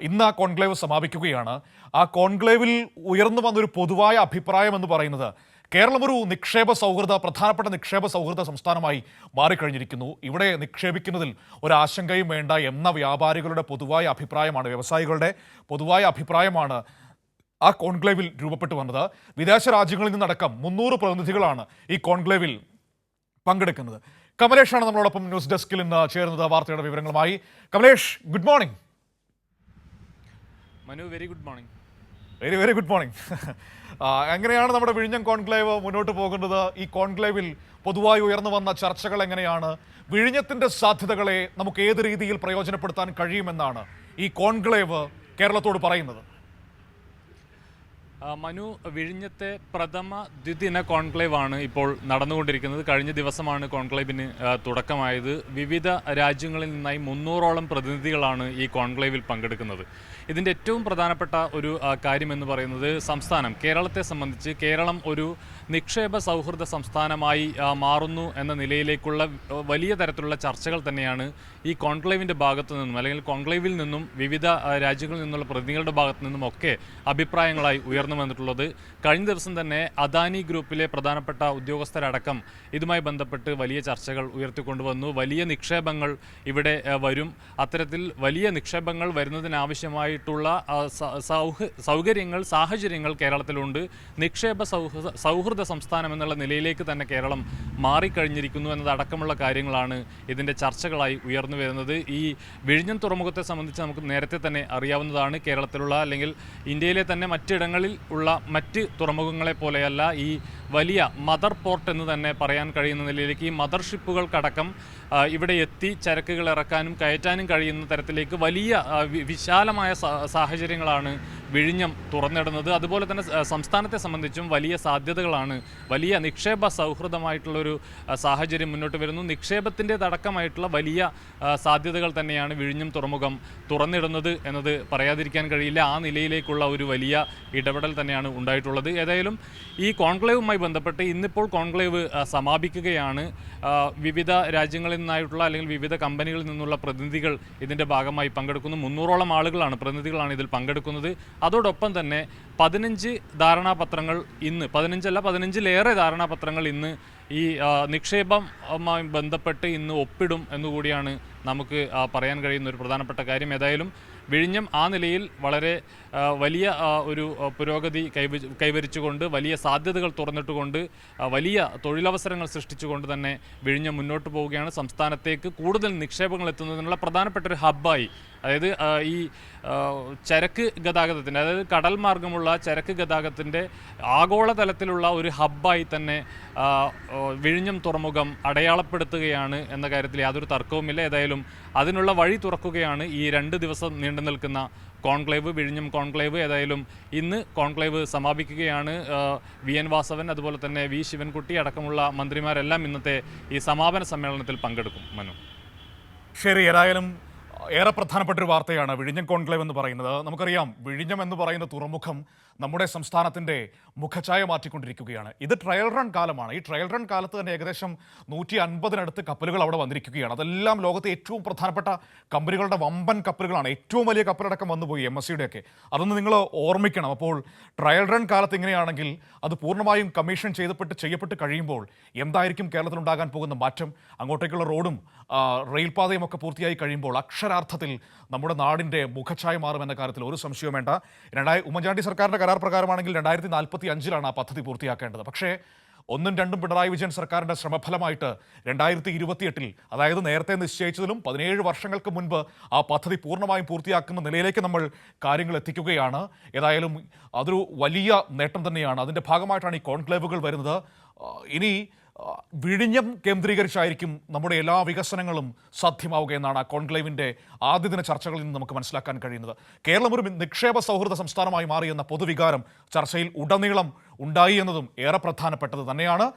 ഇന്ന് ആ കോൺക്ലേവ് സമാപിക്കുകയാണ്. ആ കോൺക്ലേവിൽ ഉയർന്നു വന്നൊരു പൊതുവായ അഭിപ്രായം എന്ന് പറയുന്നത് കേരളം ഒരു പ്രധാനപ്പെട്ട നിക്ഷേപ സൗഹൃദ സംസ്ഥാനമായി മാറിക്കഴിഞ്ഞിരിക്കുന്നു. ഇവിടെ നിക്ഷേപിക്കുന്നതിൽ ഒരാശങ്കയും വേണ്ട എന്ന വ്യാപാരികളുടെ പൊതുവായ അഭിപ്രായമാണ്, വ്യവസായികളുടെ പൊതുവായ അഭിപ്രായമാണ് ആ കോൺക്ലേവിൽ രൂപപ്പെട്ടു വന്നത്. വിദേശ രാജ്യങ്ങളിൽ നിന്നടക്കം 300 പ്രതിനിധികളാണ് ഈ കോൺക്ലേവിൽ പങ്കെടുക്കുന്നത്. കമലേഷാണ് നമ്മളോടൊപ്പം ന്യൂസ് ഡെസ്കിൽ നിന്ന് ചേരുന്നത് വാർത്തയുടെ വിവരങ്ങളുമായി. Kamlesh, good morning. Manu, very good morning. Very good morning. എങ്ങനെയാണ് നമ്മുടെ വിഴിഞ്ഞം കോൺക്ലേവ് മുന്നോട്ട് പോകുന്നത്? ഈ കോൺക്ലേവിൽ പൊതുവായി ഉയർന്നു വന്ന ചർച്ചകൾ എങ്ങനെയാണ്? വിഴിഞ്ഞത്തിന്റെ സാധ്യതകളെ നമുക്ക് ഏത് രീതിയിൽ പ്രയോജനപ്പെടുത്താൻ കഴിയുമെന്നാണ് ഈ കോൺക്ലേവ് കേരളത്തോട് പറയുന്നത്? മനു, വിഴിഞ്ഞത്തെ പ്രഥമ ദ്വിദിന കോൺക്ലേവ് ആണ് ഇപ്പോൾ നടന്നുകൊണ്ടിരിക്കുന്നത്. കഴിഞ്ഞ ദിവസമാണ് കോൺക്ലേവിന് തുടക്കമായത്. വിവിധ രാജ്യങ്ങളിൽ നിന്നായി 300ഓളം പ്രതിനിധികളാണ് ഈ കോൺക്ലേവിൽ പങ്കെടുക്കുന്നത്. ഇതിൻ്റെ ഏറ്റവും പ്രധാനപ്പെട്ട ഒരു കാര്യമെന്ന് പറയുന്നത് സംസ്ഥാനം കേരളത്തെ സംബന്ധിച്ച് കേരളം ഒരു നിക്ഷേപ സൗഹൃദ സംസ്ഥാനമായി മാറുന്നു എന്ന നിലയിലേക്കുള്ള വലിയ തരത്തിലുള്ള ചർച്ചകൾ തന്നെയാണ് ഈ കോൺക്ലേവിൻ്റെ ഭാഗത്തു നിന്നും, അല്ലെങ്കിൽ കോൺക്ലേവിൽ നിന്നും വിവിധ രാജ്യങ്ങളിൽ നിന്നുള്ള പ്രതിനിധികളുടെ ഭാഗത്തു നിന്നും ഒക്കെ അഭിപ്രായങ്ങളായി ഉയർന്നു വന്നിട്ടുള്ളത്. കഴിഞ്ഞ ദിവസം തന്നെ അദാനി ഗ്രൂപ്പിലെ പ്രധാനപ്പെട്ട ഉദ്യോഗസ്ഥരടക്കം ഇതുമായി ബന്ധപ്പെട്ട് വലിയ ചർച്ചകൾ ഉയർത്തിക്കൊണ്ടുവന്നു. വലിയ നിക്ഷേപങ്ങൾ ഇവിടെ വരും, അത്തരത്തിൽ വലിയ നിക്ഷേപങ്ങൾ വരുന്നതിനാവശ്യമായിട്ടുള്ള സൗകര്യങ്ങൾ, സാഹചര്യങ്ങൾ കേരളത്തിലുണ്ട്. നിക്ഷേപ സൗഹൃദ സംസ്ഥാനം എന്നുള്ള നിലയിലേക്ക് തന്നെ കേരളം മാറിക്കഴിഞ്ഞിരിക്കുന്നു എന്നതടക്കമുള്ള കാര്യങ്ങളാണ് ഇതിൻ്റെ ചർച്ചകളായി ഉയർന്നു വരുന്നത്. ഈ വിഴിഞ്ഞം തുറമുഖത്തെ സംബന്ധിച്ച് നമുക്ക് നേരത്തെ തന്നെ അറിയാവുന്നതാണ്. കേരളത്തിലുള്ള അല്ലെങ്കിൽ ഇന്ത്യയിലെ തന്നെ മറ്റിടങ്ങളിൽ ഉള്ള മറ്റ് തുറമുഖങ്ങളെ പോലെയല്ല ഈ വലിയ മദർ പോർട്ട് എന്ന് തന്നെ പറയാൻ കഴിയുന്ന നിലയിലേക്ക് ഈ മദർഷിപ്പുകൾക്കടക്കം ഇവിടെ എത്തി ചരക്കുകൾ ഇറക്കാനും കയറ്റാനും കഴിയുന്ന തരത്തിലേക്ക് വലിയ വിശാലമായ സാഹചര്യങ്ങളാണ് വിഴിഞ്ഞം തുറന്നിടുന്നത്. അതുപോലെ തന്നെ സംസ്ഥാനത്തെ സംബന്ധിച്ചും വലിയ സാധ്യതകളാണ്, വലിയ നിക്ഷേപ സൗഹൃദമായിട്ടുള്ളൊരു സാഹചര്യം മുന്നോട്ട് വരുന്നു. നിക്ഷേപത്തിൻ്റെതടക്കമായിട്ടുള്ള വലിയ സാധ്യതകൾ തന്നെയാണ് വിഴിഞ്ഞം തുറമുഖം തുറന്നിടുന്നത് എന്നത് പറയാതിരിക്കാൻ കഴിയില്ല. ആ നിലയിലേക്കുള്ള ഒരു വലിയ ഇടപെടൽ തന്നെയാണ് ഉണ്ടായിട്ടുള്ളത്. ഏതായാലും ഈ കോൺക്ലേവുമായി ബന്ധപ്പെട്ട് ഇന്നിപ്പോൾ കോൺക്ലേവ് സമാപിക്കുകയാണ്. വിവിധ രാജ്യങ്ങളിൽ നിന്നായിട്ടുള്ള അല്ലെങ്കിൽ വിവിധ കമ്പനികളിൽ നിന്നുള്ള പ്രതിനിധികൾ ഇതിൻ്റെ ഭാഗമായി പങ്കെടുക്കുന്നു. 300ഓളം ആളുകളാണ്, പ്രതിനിധികളാണ് ഇതിൽ പങ്കെടുക്കുന്നത്. അതോടൊപ്പം തന്നെ 15 ധാരണാപത്രങ്ങൾ ഇന്ന്, 15-ലേറെ ധാരണാപത്രങ്ങൾ ഇന്ന് ഈ നിക്ഷേപവുമായി ബന്ധപ്പെട്ട് ഇന്ന് ഒപ്പിടും എന്നുകൂടിയാണ് നമുക്ക് പറയാൻ കഴിയുന്ന ഒരു പ്രധാനപ്പെട്ട കാര്യം. ഏതായാലും വിഴിഞ്ഞം ആ നിലയിൽ വളരെ വലിയ ഒരു പുരോഗതി കൈവരിച്ചുകൊണ്ട്, വലിയ സാധ്യതകൾ തുറന്നിട്ടുകൊണ്ട്, വലിയ തൊഴിലവസരങ്ങൾ സൃഷ്ടിച്ചുകൊണ്ട് തന്നെ വിഴിഞ്ഞം മുന്നോട്ട് പോവുകയാണ്. സംസ്ഥാനത്തേക്ക് കൂടുതൽ നിക്ഷേപങ്ങൾ എത്തുന്നതിനുള്ള പ്രധാനപ്പെട്ട ഒരു ഹബ്ബായി, അതായത് ഈ ചരക്ക് ഗതാഗതത്തിൻ്റെ, അതായത് കടൽ മാർഗമുള്ള ചരക്ക് ഗതാഗതത്തിൻ്റെ ആഗോളതലത്തിലുള്ള ഒരു ഹബ്ബായി തന്നെ വിഴിഞ്ഞം തുറമുഖം അടയാളപ്പെടുത്തുകയാണ് എന്ന കാര്യത്തിൽ യാതൊരു തർക്കവുമില്ല. ഏതായാലും അതിനുള്ള വഴി തുറക്കുകയാണ് ഈ 2 ദിവസം നീണ്ടു നിൽക്കുന്ന കോൺക്ലേവ്, വിഴിഞ്ഞം കോൺക്ലേവ്. ഏതായാലും ഇന്ന് കോൺക്ലേവ് സമാപിക്കുകയാണ്. VN വാസവൻ, അതുപോലെ തന്നെ V ശിവൻകുട്ടി അടക്കമുള്ള മന്ത്രിമാരെല്ലാം ഇന്നത്തെ ഈ സമാപന സമ്മേളനത്തിൽ പങ്കെടുക്കും. മനു, ശരി. ഏതായാലും ഏറെ പ്രധാനപ്പെട്ട ഒരു വാർത്തയാണ് വിഴിഞ്ഞം കോൺക്ലേവ് എന്ന് പറയുന്നത്. നമുക്കറിയാം, വിഴിഞ്ഞം എന്ന് പറയുന്ന തുറമുഖം നമ്മുടെ സംസ്ഥാനത്തിൻ്റെ മുഖഛായ മാറ്റിക്കൊണ്ടിരിക്കുകയാണ്. ഇത് ട്രയൽ റൺ കാലമാണ്. ഈ ട്രയൽ റൺ കാലത്ത് തന്നെ ഏകദേശം 150-നടുത്ത് കപ്പലുകൾ അവിടെ വന്നിരിക്കുകയാണ്. അതെല്ലാം ലോകത്തെ ഏറ്റവും പ്രധാനപ്പെട്ട കമ്പനികളുടെ വമ്പൻ കപ്പലുകളാണ്. ഏറ്റവും വലിയ കപ്പലടക്കം വന്നുപോയി, MSCയുടെ ഒക്കെ. അതൊന്ന് നിങ്ങൾ ഓർമ്മിക്കണം. അപ്പോൾ ട്രയൽ റൺ കാലത്ത് ഇങ്ങനെയാണെങ്കിൽ അത് പൂർണ്ണമായും കമ്മീഷൻ ചെയ്യപ്പെട്ട് കഴിയുമ്പോൾ എന്തായിരിക്കും കേരളത്തിലുണ്ടാകാൻ പോകുന്ന മാറ്റം? അങ്ങോട്ടേക്കുള്ള റോഡും റെയിൽപാതയും ഒക്കെ പൂർത്തിയായി കഴിയുമ്പോൾ അക്ഷരാർത്ഥത്തിൽ നമ്മുടെ നാടിൻ്റെ മുഖഛായ മാറുമെന്ന കാര്യത്തിൽ ഒരു സംശയവും വേണ്ട. ഉമ്മൻചാണ്ടി സർക്കാരിൻ്റെ കരാർ പ്രകാരമാണെങ്കിൽ 2045-ലാണ് ആ പദ്ധതി പൂർത്തിയാക്കേണ്ടത്. പക്ഷേ 1ഉം 2ഉം പിണറായി വിജയൻ സർക്കാരിൻ്റെ ശ്രമഫലമായിട്ട് 2028-ൽ, അതായത് നേരത്തെ നിശ്ചയിച്ചതിലും 17 വർഷങ്ങൾക്ക് മുൻപ് ആ പദ്ധതി പൂർണ്ണമായും പൂർത്തിയാക്കുന്ന നിലയിലേക്ക് നമ്മൾ കാര്യങ്ങൾ എത്തിക്കുകയാണ്. ഏതായാലും അതൊരു വലിയ നേട്ടം തന്നെയാണ്. അതിൻ്റെ ഭാഗമായിട്ടാണ് ഈ കോൺക്ലേവുകൾ വരുന്നത്. ഇനി വിഴിഞ്ഞം കേന്ദ്രീകരിച്ചായിരിക്കും നമ്മുടെ എല്ലാ വികസനങ്ങളും സാധ്യമാവുക എന്നാണ് ആ കോൺക്ലേവിൻ്റെ ആദ്യദിന ചർച്ചകളിൽ നിന്ന് നമുക്ക് മനസ്സിലാക്കാൻ കഴിയുന്നത്. കേരളം ഒരു നിക്ഷേപ സൗഹൃദ സംസ്ഥാനമായി മാറിയെന്ന പൊതുവികാരം ചർച്ചയിൽ ഉടനീളം ഉണ്ടായി എന്നതും ഏറെ പ്രധാനപ്പെട്ടത് തന്നെയാണ്.